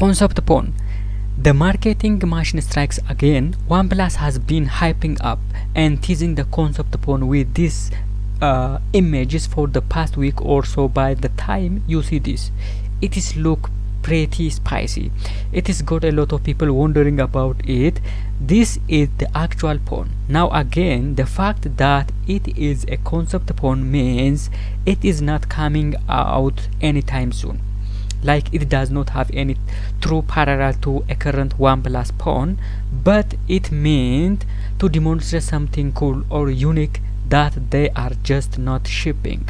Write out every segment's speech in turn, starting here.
Concept phone. The marketing machine strikes again. OnePlus has been hyping up and teasing the concept phone with these images for the past week or so. By the time you see this, it is look pretty spicy. It has got a lot of people wondering about it. This is the actual phone. Now again, the fact that it is a concept phone means it is not coming out anytime soon. Like, it does not have any true parallel to a current OnePlus phone, but it meant to demonstrate something cool or unique that they are just not shipping.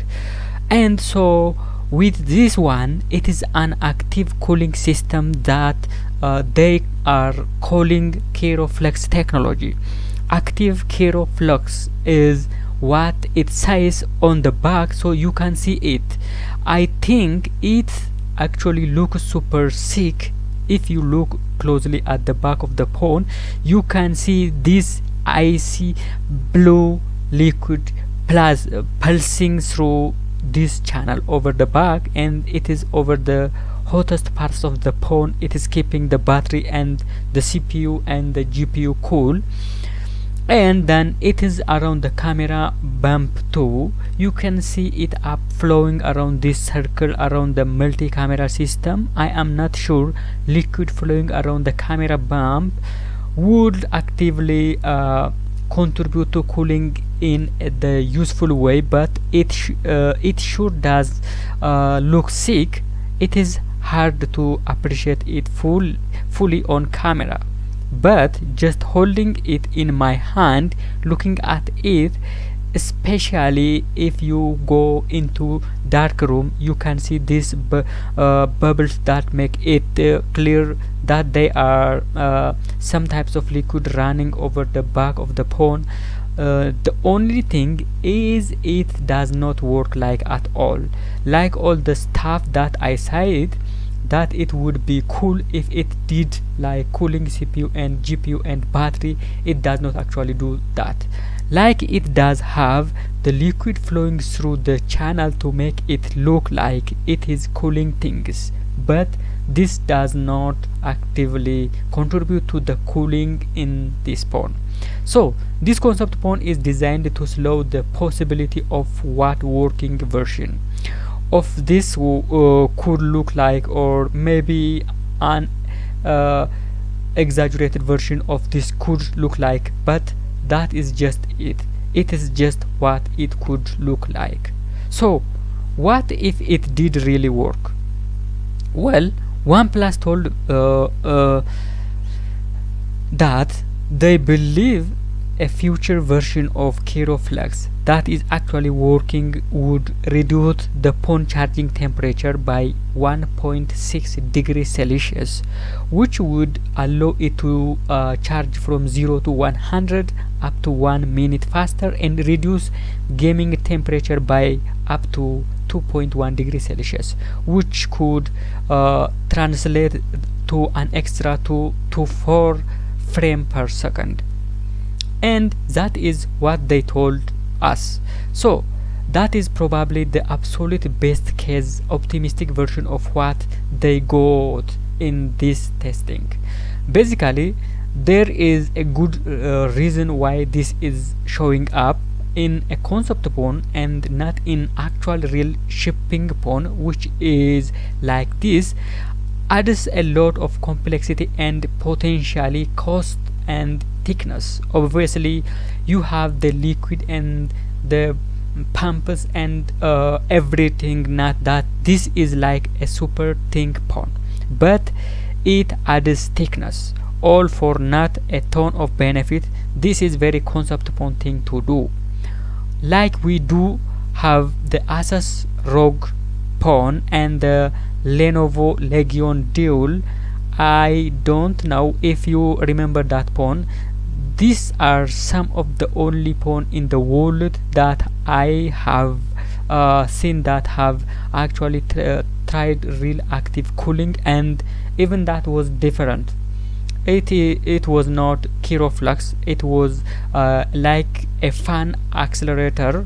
And so with this one, it is an active cooling system that they are calling Keroflex technology. Active Keroflex is what it says on the back, so you can see it. I think it actually looks super sick. If you look closely at the back of the phone, you can see this icy blue liquid pulsing through this channel over the back, and it is over the hottest parts of the phone. It is keeping the battery and the CPU and the GPU cool. And then it is around the camera bump too. You can see it up flowing around this circle around the multi-camera system. I am not sure liquid flowing around the camera bump would actively contribute to cooling in the useful way, but it sure does look sick. It is hard to appreciate it fully on camera, but just holding it in my hand, looking at it, especially if you go into dark room, you can see these bubbles that make it clear that they are some types of liquid running over the back of the phone. The only thing is it does not work like at all. Like all the stuff that I said, that it would be cool if it did, like cooling CPU and GPU and battery. It does not actually do that. Like, it does have the liquid flowing through the channel to make it look like it is cooling things, but this does not actively contribute to the cooling in this phone. So this concept phone is designed to slow the possibility of what working version of this could look like, or maybe an exaggerated version of this could look like, but that is just it. It is just what it could look like. So what if it did really work? Well, OnePlus told that they believe a future version of Keroflex that is actually working would reduce the phone charging temperature by 1.6 degrees Celsius, which would allow it to charge from 0 to 100 up to 1 minute faster, and reduce gaming temperature by up to 2.1 degrees Celsius, which could translate to an extra 2 to 4 frame per second. And that is what they told us. So that is probably the absolute best case optimistic version of what they got in this testing. Basically, there is a good reason why this is showing up in a concept phone and not in actual real shipping phone, which is like this. Adds a lot of complexity and potentially cost and thickness. Obviously, you have the liquid and the pumps and everything. Not that this is like a super thin phone, but it adds thickness, all for not a ton of benefit. This is very concept phone thing to do. Like, we do have the Asus ROG phone and the Lenovo Legion Dual. I don't know if you remember that phone. These are some of the only phone in the world that I have seen that have actually tried real active cooling, and even that was different. It was not Keroflex. It was like a fan accelerator